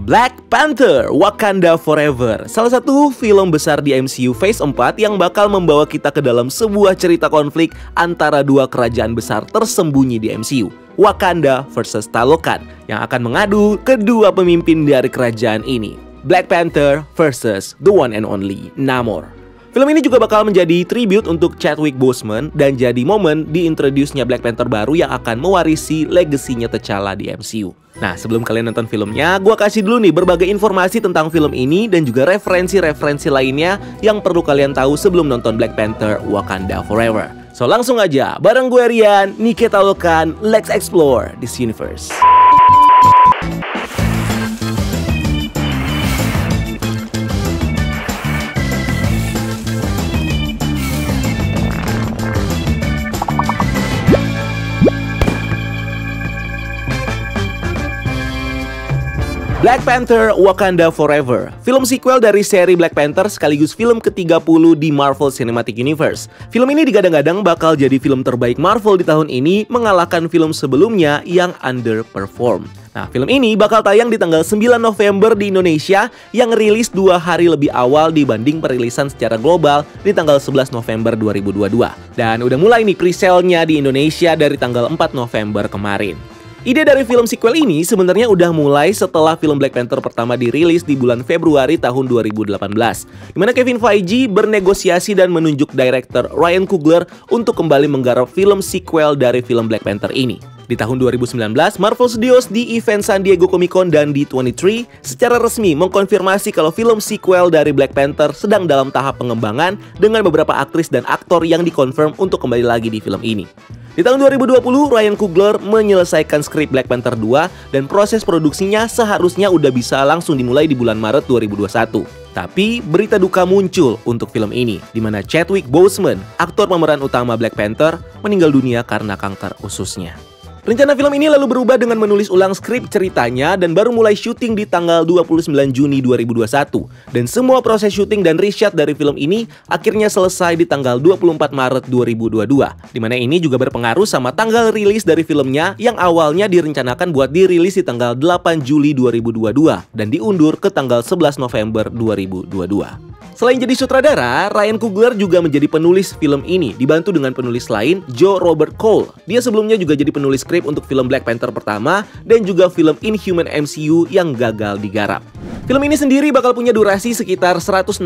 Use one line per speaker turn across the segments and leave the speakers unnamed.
Black Panther: Wakanda Forever, salah satu film besar di MCU Phase 4 yang bakal membawa kita ke dalam sebuah cerita konflik antara dua kerajaan besar tersembunyi di MCU, Wakanda versus Talokan, yang akan mengadu kedua pemimpin dari kerajaan ini, Black Panther versus the one and only Namor. Film ini juga bakal menjadi tribute untuk Chadwick Boseman dan jadi momen diintroduce-nya Black Panther baru yang akan mewarisi legasinya T'Challa di MCU. Nah, sebelum kalian nonton filmnya, gua kasih dulu nih berbagai informasi tentang film ini dan juga referensi-referensi lainnya yang perlu kalian tahu sebelum nonton Black Panther: Wakanda Forever. So langsung aja, bareng gue Rian, Nikita Lokan, let's explore this universe. Black Panther: Wakanda Forever, film sequel dari seri Black Panther sekaligus film ke-30 di Marvel Cinematic Universe. Film ini digadang-gadang bakal jadi film terbaik Marvel di tahun ini, mengalahkan film sebelumnya yang underperform. Nah, film ini bakal tayang di tanggal 9 November di Indonesia yang rilis 2 hari lebih awal dibanding perilisan secara global di tanggal 11 November 2022. Dan udah mulai nih pre-sale-nya di Indonesia dari tanggal 4 November kemarin. Ide dari film sequel ini sebenarnya udah mulai setelah film Black Panther pertama dirilis di bulan Februari tahun 2018, di mana Kevin Feige bernegosiasi dan menunjuk director Ryan Coogler untuk kembali menggarap film sequel dari film Black Panther ini. Di tahun 2019, Marvel Studios di event San Diego Comic-Con dan D23 secara resmi mengkonfirmasi kalau film sequel dari Black Panther sedang dalam tahap pengembangan dengan beberapa aktris dan aktor yang dikonfirm untuk kembali lagi di film ini. Di tahun 2020, Ryan Coogler menyelesaikan skrip Black Panther 2 dan proses produksinya seharusnya udah bisa langsung dimulai di bulan Maret 2021. Tapi berita duka muncul untuk film ini, di mana Chadwick Boseman, aktor pemeran utama Black Panther, meninggal dunia karena kanker ususnya. Rencana film ini lalu berubah dengan menulis ulang skrip ceritanya dan baru mulai syuting di tanggal 29 Juni 2021. Dan semua proses syuting dan reshoot dari film ini akhirnya selesai di tanggal 24 Maret 2022. Dimana ini juga berpengaruh sama tanggal rilis dari filmnya yang awalnya direncanakan buat dirilis di tanggal 8 Juli 2022 dan diundur ke tanggal 11 November 2022. Selain jadi sutradara, Ryan Coogler juga menjadi penulis film ini, dibantu dengan penulis lain, Joe Robert Cole. Dia sebelumnya juga jadi penulis skrip untuk film Black Panther pertama dan juga film Inhuman MCU yang gagal digarap. Film ini sendiri bakal punya durasi sekitar 161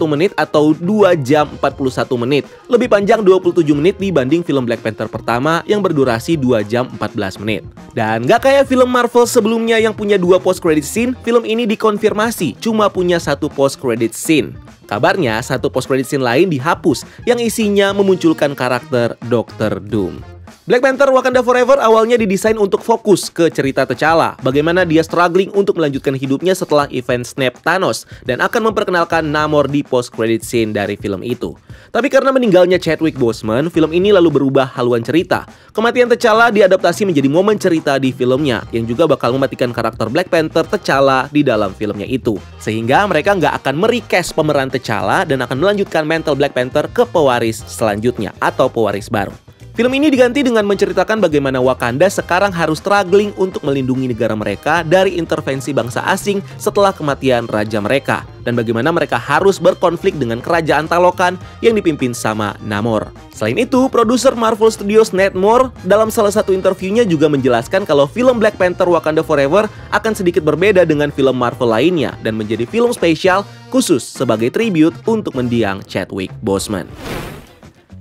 menit atau 2 jam 41 menit. Lebih panjang 27 menit dibanding film Black Panther pertama yang berdurasi 2 jam 14 menit. Dan gak kayak film Marvel sebelumnya yang punya 2 post-credit scene, film ini dikonfirmasi cuma punya 1 post-credit scene. Kabarnya, 1 post-credit scene lain dihapus yang isinya memunculkan karakter Dr. Doom. Black Panther: Wakanda Forever awalnya didesain untuk fokus ke cerita T'Challa, bagaimana dia struggling untuk melanjutkan hidupnya setelah event Snap Thanos, dan akan memperkenalkan Namor di post-credit scene dari film itu. Tapi karena meninggalnya Chadwick Boseman, film ini lalu berubah haluan cerita. Kematian T'Challa diadaptasi menjadi momen cerita di filmnya, yang juga bakal mematikan karakter Black Panther T'Challa di dalam filmnya itu. Sehingga mereka nggak akan merecast pemeran T'Challa dan akan melanjutkan mantle Black Panther ke pewaris selanjutnya atau pewaris baru. Film ini diganti dengan menceritakan bagaimana Wakanda sekarang harus struggling untuk melindungi negara mereka dari intervensi bangsa asing setelah kematian raja mereka, dan bagaimana mereka harus berkonflik dengan kerajaan Talokan yang dipimpin sama Namor. Selain itu, produser Marvel Studios Ned Moore dalam salah satu interviewnya juga menjelaskan kalau film Black Panther: Wakanda Forever akan sedikit berbeda dengan film Marvel lainnya dan menjadi film spesial khusus sebagai tribute untuk mendiang Chadwick Boseman.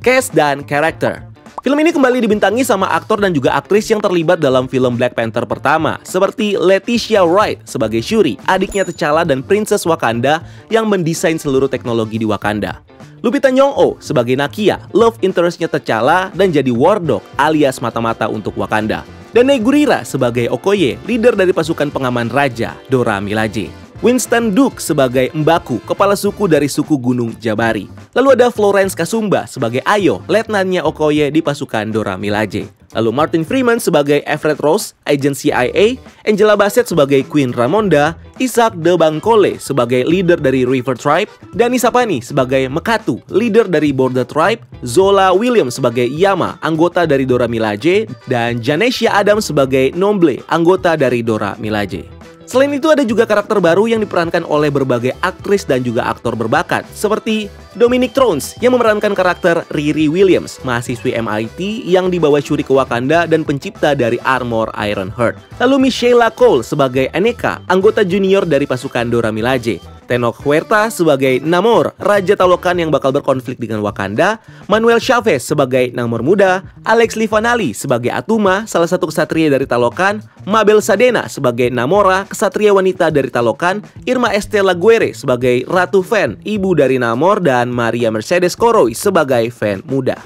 Cast dan karakter. Film ini kembali dibintangi sama aktor dan juga aktris yang terlibat dalam film Black Panther pertama, seperti Letitia Wright sebagai Shuri, adiknya T'Challa dan Princess Wakanda yang mendesain seluruh teknologi di Wakanda. Lupita Nyong'o sebagai Nakia, love interest-nya T'Challa dan jadi War Dog alias mata-mata untuk Wakanda. Dan Negurira sebagai Okoye, leader dari pasukan pengaman Raja, Dora Milaje. Winston Duke sebagai M'Baku, kepala suku dari suku Gunung Jabari. Lalu ada Florence Kasumba sebagai Ayo, letnannya Okoye di pasukan Dora Milaje. Lalu Martin Freeman sebagai Everett Ross, agent CIA, Angela Bassett sebagai Queen Ramonda, Isaac De Bancole sebagai leader dari River Tribe, Dani Sapani sebagai Mekatu, leader dari Border Tribe, Zola Williams sebagai Yama, anggota dari Dora Milaje, dan Janecia Adams sebagai Nomble, anggota dari Dora Milaje. Selain itu ada juga karakter baru yang diperankan oleh berbagai aktris dan juga aktor berbakat seperti Dominic Thrones yang memerankan karakter Riri Williams, mahasiswi MIT yang dibawa Shuri ke Wakanda dan pencipta dari armor Ironheart. Lalu Michelle Cole sebagai Aneka, anggota junior dari pasukan Dora Milaje. Tenoch Huerta sebagai Namor, Raja Talokan yang bakal berkonflik dengan Wakanda, Manuel Chavez sebagai Namor muda, Alex Livanali sebagai Atuma, salah satu kesatria dari Talokan, Mabel Sadena sebagai Namora, kesatria wanita dari Talokan, Irma Estela Guerre sebagai Ratu Fen, ibu dari Namor, dan Maria Mercedes Koroy sebagai Fen muda.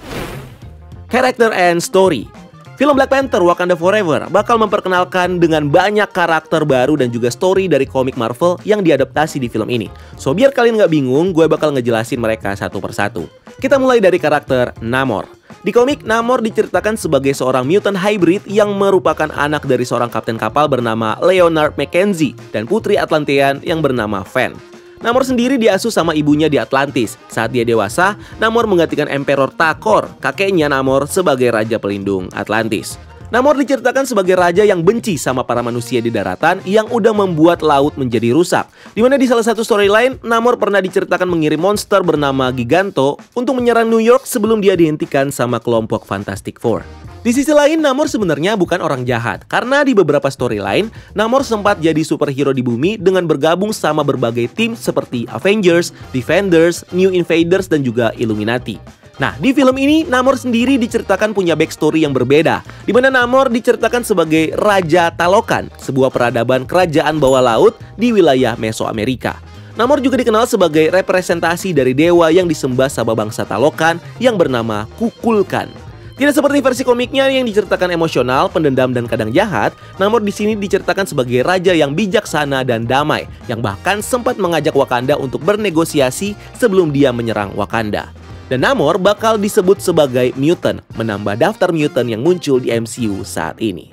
Character and Story. Film Black Panther Wakanda Forever bakal memperkenalkan dengan banyak karakter baru dan juga story dari komik Marvel yang diadaptasi di film ini. So biar kalian nggak bingung, gue bakal ngejelasin mereka satu persatu. Kita mulai dari karakter Namor. Di komik, Namor diceritakan sebagai seorang mutant hybrid yang merupakan anak dari seorang kapten kapal bernama Leonard Mackenzie dan putri Atlantean yang bernama Fen. Namor sendiri diasuh sama ibunya di Atlantis. Saat dia dewasa, Namor menggantikan Emperor Takor, kakeknya Namor, sebagai raja pelindung Atlantis. Namor diceritakan sebagai raja yang benci sama para manusia di daratan yang udah membuat laut menjadi rusak. Dimana di salah satu storyline, Namor pernah diceritakan mengirim monster bernama Giganto untuk menyerang New York sebelum dia dihentikan sama kelompok Fantastic Four. Di sisi lain, Namor sebenarnya bukan orang jahat, karena di beberapa storyline, Namor sempat jadi superhero di bumi dengan bergabung sama berbagai tim seperti Avengers, Defenders, New Invaders, dan juga Illuminati. Nah, di film ini, Namor sendiri diceritakan punya backstory yang berbeda, di mana Namor diceritakan sebagai Raja Talokan, sebuah peradaban kerajaan bawah laut di wilayah Mesoamerika. Namor juga dikenal sebagai representasi dari dewa yang disembah sama bangsa Talokan yang bernama Kukulkan. Tidak seperti versi komiknya yang diceritakan emosional, pendendam, dan kadang jahat, Namor di sini diceritakan sebagai raja yang bijaksana dan damai, yang bahkan sempat mengajak Wakanda untuk bernegosiasi sebelum dia menyerang Wakanda. Dan Namor bakal disebut sebagai mutant, menambah daftar mutant yang muncul di MCU saat ini.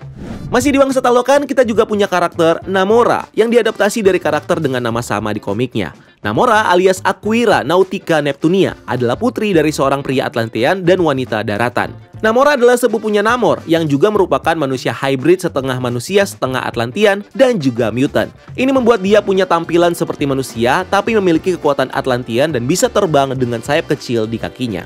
Masih di bangsa Talokan, kita juga punya karakter Namora yang diadaptasi dari karakter dengan nama sama di komiknya. Namora alias Aquira Nautica Neptunia adalah putri dari seorang pria Atlantean dan wanita daratan. Namora adalah sepupunya Namor yang juga merupakan manusia hybrid setengah manusia setengah Atlantean dan juga mutant. Ini membuat dia punya tampilan seperti manusia tapi memiliki kekuatan Atlantean dan bisa terbang dengan sayap kecil di kakinya.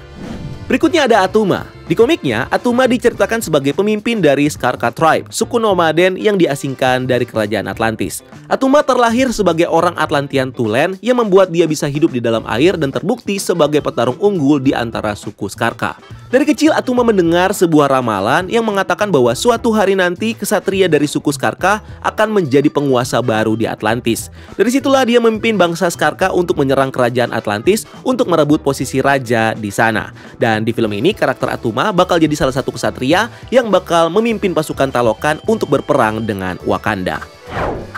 Berikutnya ada Atuma. Di komiknya, Atuma diceritakan sebagai pemimpin dari Skarka Tribe, suku nomaden yang diasingkan dari kerajaan Atlantis. Atuma terlahir sebagai orang Atlantean Tulen yang membuat dia bisa hidup di dalam air dan terbukti sebagai petarung unggul di antara suku Skarka. Dari kecil, Atuma mendengar sebuah ramalan yang mengatakan bahwa suatu hari nanti kesatria dari suku Skarka akan menjadi penguasa baru di Atlantis. Dari situlah dia memimpin bangsa Skarka untuk menyerang kerajaan Atlantis untuk merebut posisi raja di sana. Dan di film ini, karakter Atuma bakal jadi salah satu kesatria yang bakal memimpin pasukan Talokan untuk berperang dengan Wakanda.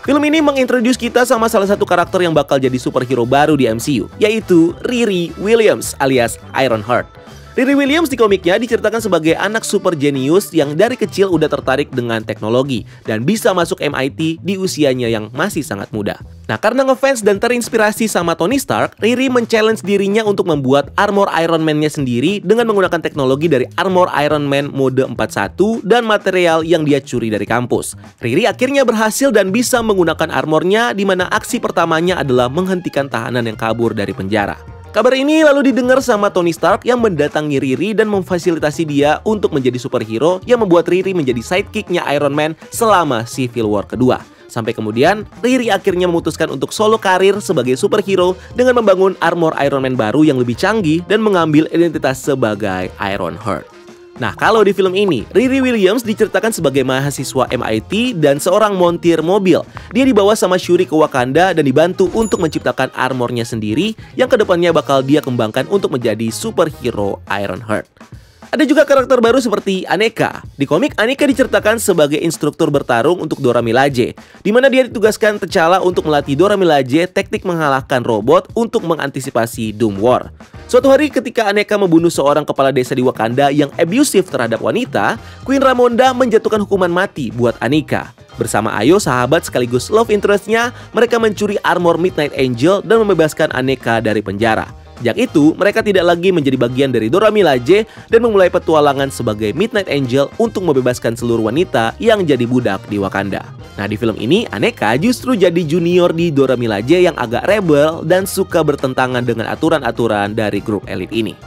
Film ini mengintroduce kita sama salah satu karakter yang bakal jadi superhero baru di MCU, yaitu Riri Williams alias Ironheart. Riri Williams di komiknya diceritakan sebagai anak super jenius yang dari kecil udah tertarik dengan teknologi dan bisa masuk MIT di usianya yang masih sangat muda. Nah, karena ngefans dan terinspirasi sama Tony Stark, Riri men-challenge dirinya untuk membuat armor Iron Man-nya sendiri dengan menggunakan teknologi dari armor Iron Man mode 41 dan material yang dia curi dari kampus. Riri akhirnya berhasil dan bisa menggunakan armornya, di mana aksi pertamanya adalah menghentikan tahanan yang kabur dari penjara. Kabar ini lalu didengar sama Tony Stark yang mendatangi Riri dan memfasilitasi dia untuk menjadi superhero yang membuat Riri menjadi sidekick-nya Iron Man selama Civil War kedua. Sampai kemudian, Riri akhirnya memutuskan untuk solo karir sebagai superhero dengan membangun armor Iron Man baru yang lebih canggih dan mengambil identitas sebagai Ironheart. Nah, kalau di film ini, Riri Williams diceritakan sebagai mahasiswa MIT dan seorang montir mobil. Dia dibawa sama Shuri ke Wakanda dan dibantu untuk menciptakan armornya sendiri yang kedepannya bakal dia kembangkan untuk menjadi superhero Ironheart. Ada juga karakter baru seperti Aneka. Di komik, Aneka diceritakan sebagai instruktur bertarung untuk Dora Milaje, di mana dia ditugaskan T'Challa untuk melatih Dora Milaje teknik mengalahkan robot untuk mengantisipasi Doom War. Suatu hari ketika Aneka membunuh seorang kepala desa di Wakanda yang abusif terhadap wanita, Queen Ramonda menjatuhkan hukuman mati buat Aneka. Bersama Ayo, sahabat sekaligus love interest-nya, mereka mencuri armor Midnight Angel dan membebaskan Aneka dari penjara. Sejak itu, mereka tidak lagi menjadi bagian dari Dora Milaje dan memulai petualangan sebagai Midnight Angel untuk membebaskan seluruh wanita yang jadi budak di Wakanda. Nah, di film ini, Aneka justru jadi junior di Dora Milaje yang agak rebel dan suka bertentangan dengan aturan-aturan dari grup elit ini.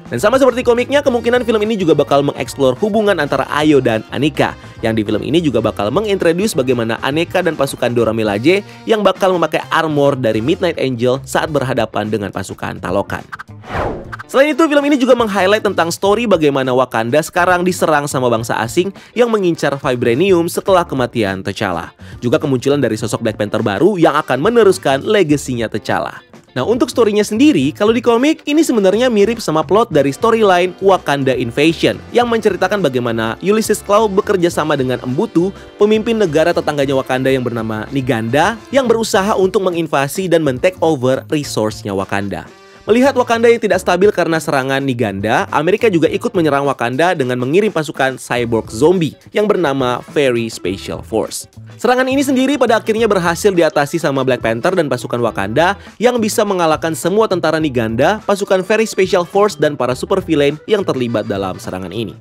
Dan sama seperti komiknya, kemungkinan film ini juga bakal mengeksplor hubungan antara Ayo dan Aneka. Yang di film ini juga bakal mengintroduce bagaimana Aneka dan pasukan Dora Milaje yang bakal memakai armor dari Midnight Angel saat berhadapan dengan pasukan Talokan. Selain itu, film ini juga meng-highlight tentang story bagaimana Wakanda sekarang diserang sama bangsa asing yang mengincar Vibranium setelah kematian T'Challa. Juga kemunculan dari sosok Black Panther baru yang akan meneruskan legasinya T'Challa. Nah, untuk story-nya sendiri, kalau di komik, ini sebenarnya mirip sama plot dari storyline Wakanda Invasion yang menceritakan bagaimana Ulysses Klaue bekerja sama dengan Mbutu, pemimpin negara tetangganya Wakanda yang bernama Niganda, yang berusaha untuk menginvasi dan men-take over resource-nya Wakanda. Melihat Wakanda yang tidak stabil karena serangan Niganda, Amerika juga ikut menyerang Wakanda dengan mengirim pasukan cyborg zombie yang bernama Very Special Force. Serangan ini sendiri pada akhirnya berhasil diatasi sama Black Panther dan pasukan Wakanda yang bisa mengalahkan semua tentara Niganda, pasukan Very Special Force, dan para supervillain yang terlibat dalam serangan ini.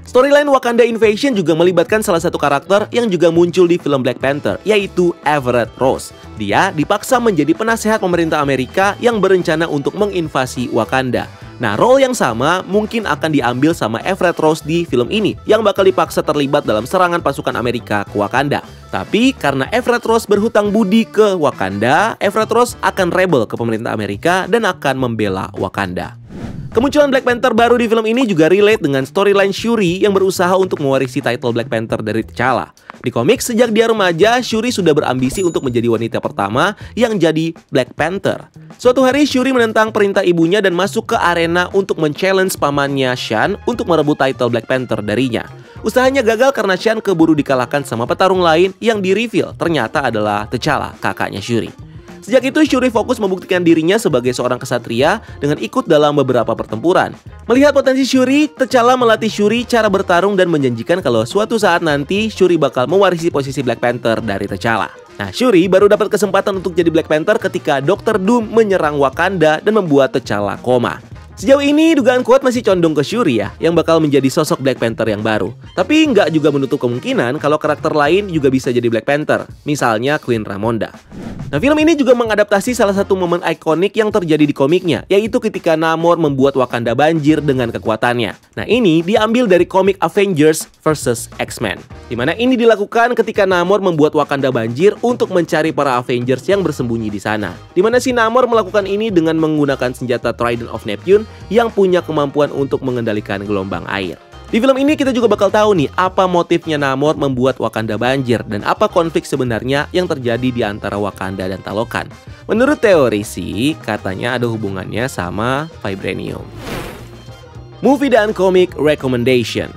Storyline Wakanda Invasion juga melibatkan salah satu karakter yang juga muncul di film Black Panther, yaitu Everett Ross. Dia dipaksa menjadi penasehat pemerintah Amerika yang berencana untuk menginvasi Wakanda. Nah, role yang sama mungkin akan diambil sama Everett Ross di film ini, yang bakal dipaksa terlibat dalam serangan pasukan Amerika ke Wakanda. Tapi karena Everett Ross berhutang budi ke Wakanda, Everett Ross akan rebel ke pemerintah Amerika dan akan membela Wakanda. Kemunculan Black Panther baru di film ini juga relate dengan storyline Shuri yang berusaha untuk mewarisi title Black Panther dari T'Challa. Di komik, sejak dia remaja, Shuri sudah berambisi untuk menjadi wanita pertama yang jadi Black Panther. Suatu hari, Shuri menentang perintah ibunya dan masuk ke arena untuk men-challenge pamannya Shan untuk merebut title Black Panther darinya. Usahanya gagal karena Shan keburu dikalahkan sama petarung lain yang di-reveal ternyata adalah T'Challa, kakaknya Shuri. Sejak itu, Shuri fokus membuktikan dirinya sebagai seorang kesatria dengan ikut dalam beberapa pertempuran. Melihat potensi Shuri, T'Challa melatih Shuri cara bertarung dan menjanjikan kalau suatu saat nanti Shuri bakal mewarisi posisi Black Panther dari T'Challa. Nah, Shuri baru dapat kesempatan untuk jadi Black Panther ketika Dr. Doom menyerang Wakanda dan membuat T'Challa koma. Sejauh ini dugaan kuat masih condong ke Shuri ya, yang bakal menjadi sosok Black Panther yang baru. Tapi nggak juga menutup kemungkinan kalau karakter lain juga bisa jadi Black Panther, misalnya Queen Ramonda. Nah, film ini juga mengadaptasi salah satu momen ikonik yang terjadi di komiknya, yaitu ketika Namor membuat Wakanda banjir dengan kekuatannya. Nah, ini diambil dari komik Avengers vs X-Men, di mana ini dilakukan ketika Namor membuat Wakanda banjir untuk mencari para Avengers yang bersembunyi di sana. Di mana si Namor melakukan ini dengan menggunakan senjata Trident of Neptune yang punya kemampuan untuk mengendalikan gelombang air. Di film ini kita juga bakal tahu nih apa motifnya Namor membuat Wakanda banjir dan apa konflik sebenarnya yang terjadi di antara Wakanda dan Talokan. Menurut teori sih, katanya ada hubungannya sama Vibranium. Movie dan komik recommendation.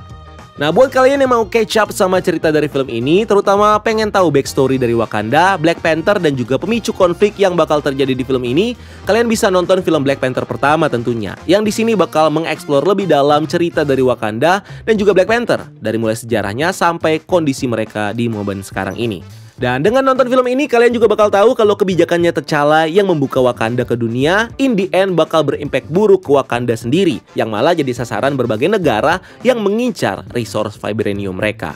Nah, buat kalian yang mau catch up sama cerita dari film ini, terutama pengen tahu backstory dari Wakanda, Black Panther, dan juga pemicu konflik yang bakal terjadi di film ini, kalian bisa nonton film Black Panther pertama tentunya, yang di sini bakal mengeksplor lebih dalam cerita dari Wakanda dan juga Black Panther, dari mulai sejarahnya sampai kondisi mereka di momen sekarang ini. Dan dengan nonton film ini, kalian juga bakal tahu kalau kebijakannya T'Challa yang membuka Wakanda ke dunia, in the end bakal berimpact buruk ke Wakanda sendiri, yang malah jadi sasaran berbagai negara yang mengincar resource Vibranium mereka.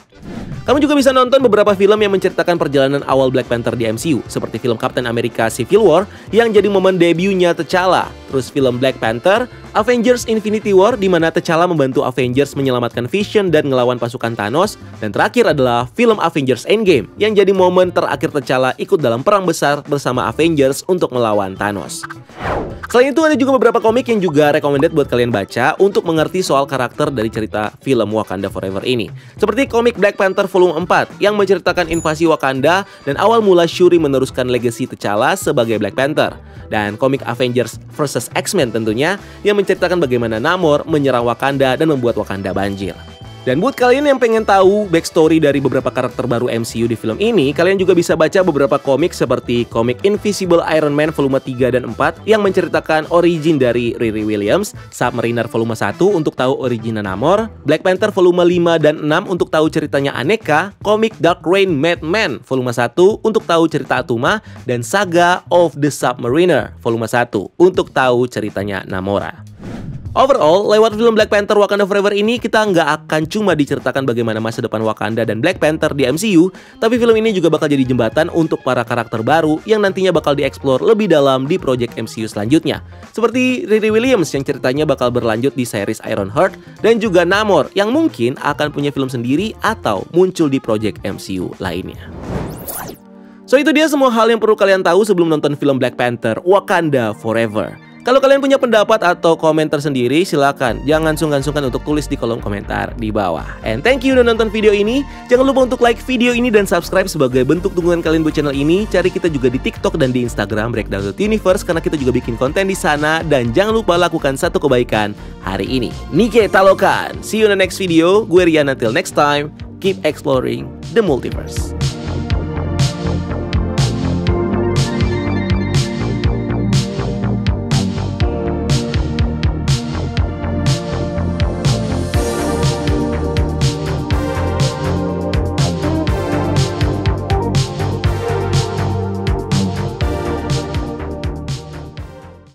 Kamu juga bisa nonton beberapa film yang menceritakan perjalanan awal Black Panther di MCU, seperti film Captain America Civil War yang jadi momen debutnya T'Challa, terus film Black Panther, Avengers Infinity War di mana T'Challa membantu Avengers menyelamatkan Vision dan ngelawan pasukan Thanos, dan terakhir adalah film Avengers Endgame yang jadi momen terakhir T'Challa ikut dalam perang besar bersama Avengers untuk melawan Thanos. Selain itu, ada juga beberapa komik yang juga recommended buat kalian baca untuk mengerti soal karakter dari cerita film Wakanda Forever ini. Seperti komik Black Panther Volume 4 yang menceritakan invasi Wakanda dan awal mula Shuri meneruskan legasi T'Challa sebagai Black Panther. Dan komik Avengers vs X-Men tentunya yang menceritakan bagaimana Namor menyerang Wakanda dan membuat Wakanda banjir. Dan buat kalian yang pengen tahu backstory dari beberapa karakter baru MCU di film ini, kalian juga bisa baca beberapa komik seperti komik Invisible Iron Man volume 3 dan 4 yang menceritakan origin dari Riri Williams, Submariner volume 1 untuk tahu origin Namor, Black Panther volume 5 dan 6 untuk tahu ceritanya Aneka, komik Dark Reign Madman volume 1 untuk tahu cerita Atuma, dan Saga of the Submariner volume 1 untuk tahu ceritanya Namora. Overall, lewat film Black Panther Wakanda Forever ini kita nggak akan cuma diceritakan bagaimana masa depan Wakanda dan Black Panther di MCU, tapi film ini juga bakal jadi jembatan untuk para karakter baru yang nantinya bakal dieksplor lebih dalam di project MCU selanjutnya. Seperti Riri Williams yang ceritanya bakal berlanjut di series Ironheart, dan juga Namor yang mungkin akan punya film sendiri atau muncul di project MCU lainnya. So itu dia semua hal yang perlu kalian tahu sebelum nonton film Black Panther Wakanda Forever. Kalau kalian punya pendapat atau komentar sendiri, silakan jangan sungkan-sungkan untuk tulis di kolom komentar di bawah. And thank you udah nonton video ini. Jangan lupa untuk like video ini dan subscribe sebagai bentuk dukungan kalian buat channel ini. Cari kita juga di TikTok dan di Instagram Breakdown.Universe karena kita juga bikin konten di sana. Dan jangan lupa lakukan satu kebaikan hari ini. Nike Talokan. See you in the next video. Gue Rian, until next time. Keep exploring the multiverse.